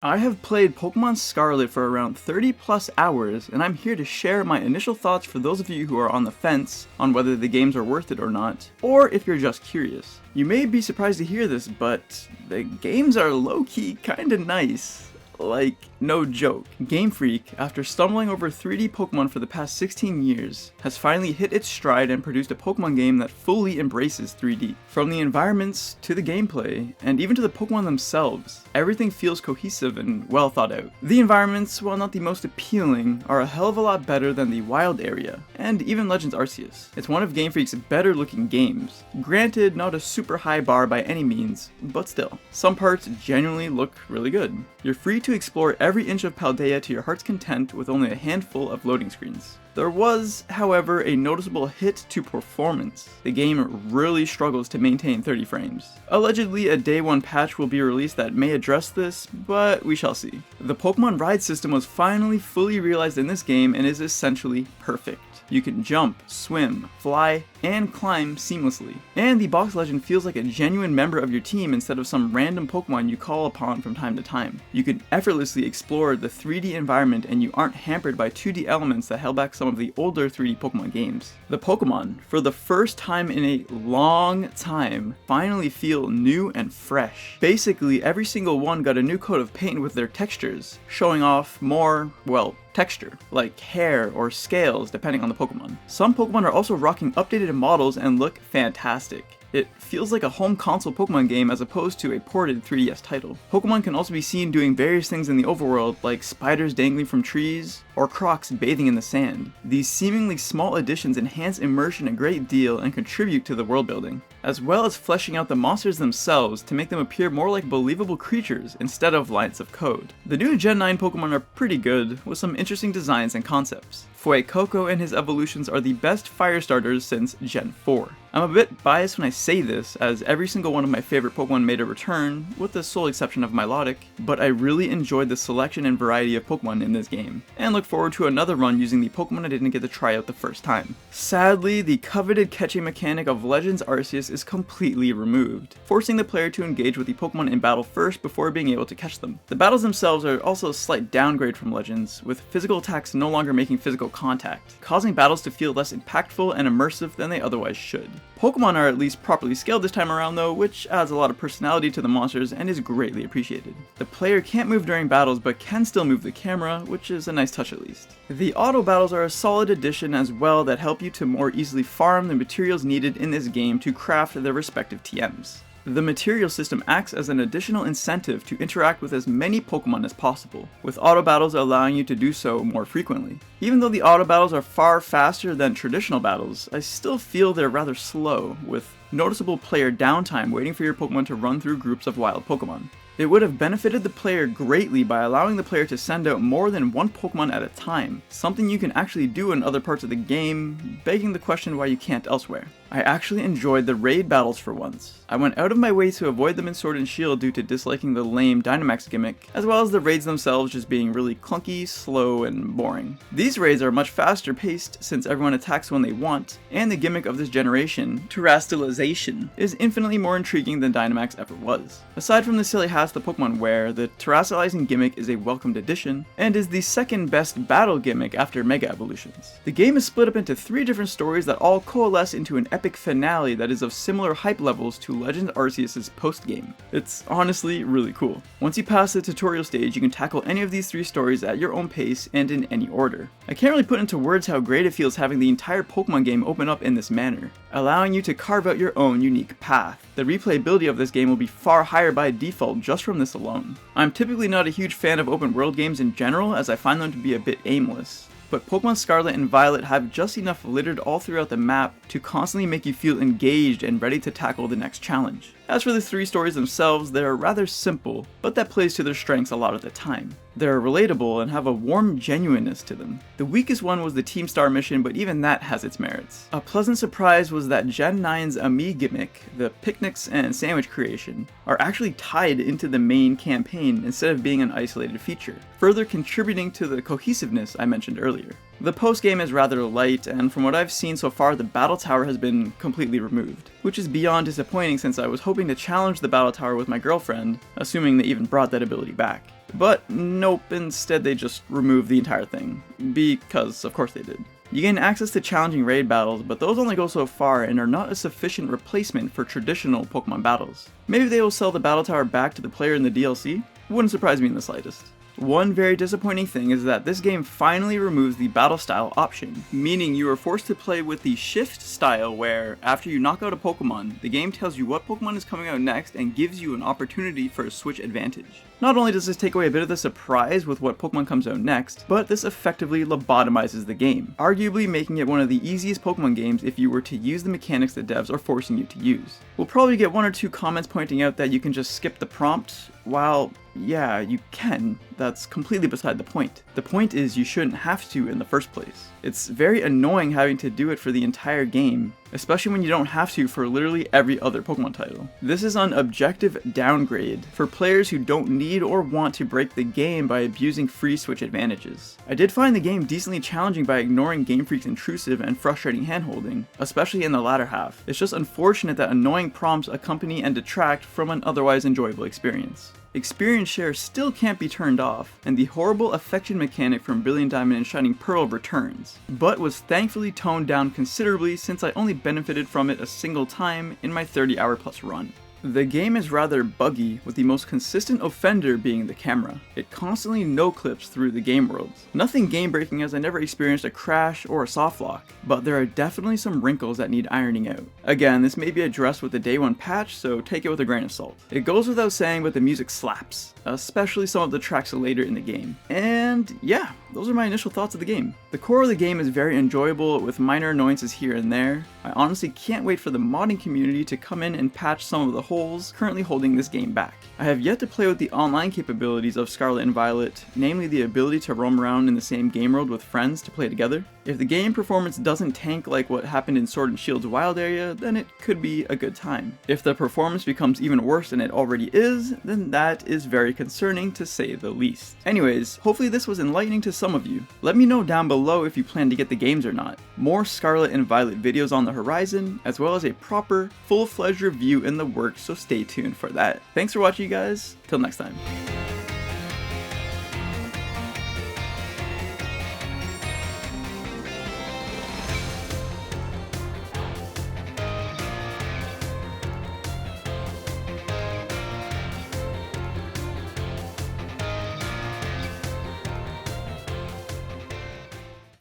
I have played Pokemon Scarlet for around 30 plus hours, and I'm here to share my initial thoughts for those of you who are on the fence on whether the games are worth it or not, or if you're just curious. You may be surprised to hear this, but the games are low-key kinda nice. Like, no joke. Game Freak, after stumbling over 3D Pokemon for the past 16 years, has finally hit its stride and produced a Pokemon game that fully embraces 3D. From the environments, to the gameplay, and even to the Pokemon themselves, everything feels cohesive and well thought out. The environments, while not the most appealing, are a hell of a lot better than the Wild area, and even Legends Arceus. It's one of Game Freak's better looking games. Granted, not a super high bar by any means, but still. Some parts genuinely look really good. You're free to explore every inch of Paldea to your heart's content with only a handful of loading screens. There was, however, a noticeable hit to performance. The game really struggles to maintain 30 frames. Allegedly, a day one patch will be released that may address this, but we shall see. The Pokemon Ride system was finally fully realized in this game and is essentially perfect. You can jump, swim, fly, and climb seamlessly. And the box legend feels like a genuine member of your team instead of some random Pokemon you call upon from time to time. You can effortlessly explore the 3D environment and you aren't hampered by 2D elements that held back some of the older 3D Pokemon games. The Pokemon, for the first time in a long time, finally feel new and fresh. Basically, every single one got a new coat of paint with their textures, showing off more, well, texture, like hair or scales depending on the Pokemon. Some Pokemon are also rocking updated models and look fantastic. It feels like a home console Pokemon game as opposed to a ported 3DS title. Pokemon can also be seen doing various things in the overworld, like spiders dangling from trees, or crocs bathing in the sand. These seemingly small additions enhance immersion a great deal and contribute to the world building, as well as fleshing out the monsters themselves to make them appear more like believable creatures instead of lines of code. The new Gen 9 Pokemon are pretty good, with some interesting designs and concepts. Fuecoco and his evolutions are the best fire starters since Gen 4. I'm a bit biased when I say this, as every single one of my favorite Pokemon made a return, with the sole exception of Milotic, but I really enjoyed the selection and variety of Pokemon in this game, and look forward to another run using the Pokemon I didn't get to try out the first time. Sadly, the coveted catching mechanic of Legends Arceus is completely removed, forcing the player to engage with the Pokemon in battle first before being able to catch them. The battles themselves are also a slight downgrade from Legends, with physical attacks no longer making physical contact, causing battles to feel less impactful and immersive than they otherwise should. Pokemon are at least properly scaled this time around though, which adds a lot of personality to the monsters and is greatly appreciated. The player can't move during battles but can still move the camera, which is a nice touch at least. The auto battles are a solid addition as well that help you to more easily farm the materials needed in this game to craft their respective TMs. The material system acts as an additional incentive to interact with as many Pokemon as possible, with auto battles allowing you to do so more frequently. Even though the auto battles are far faster than traditional battles, I still feel they're rather slow, with noticeable player downtime waiting for your Pokemon to run through groups of wild Pokemon. It would have benefited the player greatly by allowing the player to send out more than one Pokemon at a time, something you can actually do in other parts of the game, begging the question why you can't elsewhere. I actually enjoyed the raid battles for once. I went out of my way to avoid them in Sword and Shield due to disliking the lame Dynamax gimmick, as well as the raids themselves just being really clunky, slow, and boring. These raids are much faster paced since everyone attacks when they want, and the gimmick of this generation, Terastallization, is infinitely more intriguing than Dynamax ever was. Aside from the silly hats the Pokemon wear, the Terastallizing gimmick is a welcomed addition, and is the second best battle gimmick after Mega Evolutions. The game is split up into 3 different stories that all coalesce into an epic finale that is of similar hype levels to Legends Arceus' post-game. It's honestly really cool. Once you pass the tutorial stage, you can tackle any of these 3 stories at your own pace and in any order. I can't really put into words how great it feels having the entire Pokemon game open up in this manner, allowing you to carve out your own unique path. The replayability of this game will be far higher by default just from this alone. I'm typically not a huge fan of open world games in general, as I find them to be a bit aimless, but Pokemon Scarlet and Violet have just enough littered all throughout the map to constantly make you feel engaged and ready to tackle the next challenge. As for the 3 stories themselves, they are rather simple, but that plays to their strengths a lot of the time. They're relatable and have a warm genuineness to them. The weakest one was the Team Star mission, but even that has its merits. A pleasant surprise was that Gen 9's Ami gimmick, the picnics and sandwich creation, are actually tied into the main campaign instead of being an isolated feature, further contributing to the cohesiveness I mentioned earlier. The post-game is rather light, and from what I've seen so far, the Battle Tower has been completely removed, which is beyond disappointing since I was hoping to challenge the Battle Tower with my girlfriend, assuming they even brought that ability back. But nope, instead they just removed the entire thing. Because of course they did. You gain access to challenging raid battles, but those only go so far and are not a sufficient replacement for traditional Pokemon battles. Maybe they will sell the battle tower back to the player in the DLC? Wouldn't surprise me in the slightest. One very disappointing thing is that this game finally removes the battle style option, meaning you are forced to play with the shift style where, after you knock out a Pokemon, the game tells you what Pokemon is coming out next and gives you an opportunity for a switch advantage. Not only does this take away a bit of the surprise with what Pokemon comes out next, but this effectively lobotomizes the game, arguably making it one of the easiest Pokemon games if you were to use the mechanics that devs are forcing you to use. We'll probably get one or two comments pointing out that you can just skip the prompt. While, yeah, you can, that's completely beside the point. The point is you shouldn't have to in the first place. It's very annoying having to do it for the entire game, especially when you don't have to for literally every other Pokemon title. This is an objective downgrade for players who don't need or want to break the game by abusing free switch advantages. I did find the game decently challenging by ignoring Game Freak's intrusive and frustrating handholding, especially in the latter half. It's just unfortunate that annoying prompts accompany and detract from an otherwise enjoyable experience. Experience share still can't be turned off, and the horrible affection mechanic from Brilliant Diamond and Shining Pearl returns, but was thankfully toned down considerably since I only benefited from it a single time in my 30-hour plus run. The game is rather buggy, with the most consistent offender being the camera. It constantly no-clips through the game worlds. Nothing game-breaking as I never experienced a crash or a soft lock, but there are definitely some wrinkles that need ironing out. Again, this may be addressed with the day one patch, so take it with a grain of salt. It goes without saying, but the music slaps, especially some of the tracks later in the game. And yeah, those are my initial thoughts of the game. The core of the game is very enjoyable with minor annoyances here and there. I honestly can't wait for the modding community to come in and patch some of the holes currently holding this game back. I have yet to play with the online capabilities of Scarlet and Violet, namely the ability to roam around in the same game world with friends to play together. If the game performance doesn't tank like what happened in Sword and Shield's Wild area, then it could be a good time. If the performance becomes even worse than it already is, then that is very concerning to say the least. Anyways, hopefully this was enlightening to some of you. Let me know down below if you plan to get the games or not. More Scarlet and Violet videos on the horizon, as well as a proper, full-fledged review in the works, so stay tuned for that. Thanks for watching, you guys. Till next time.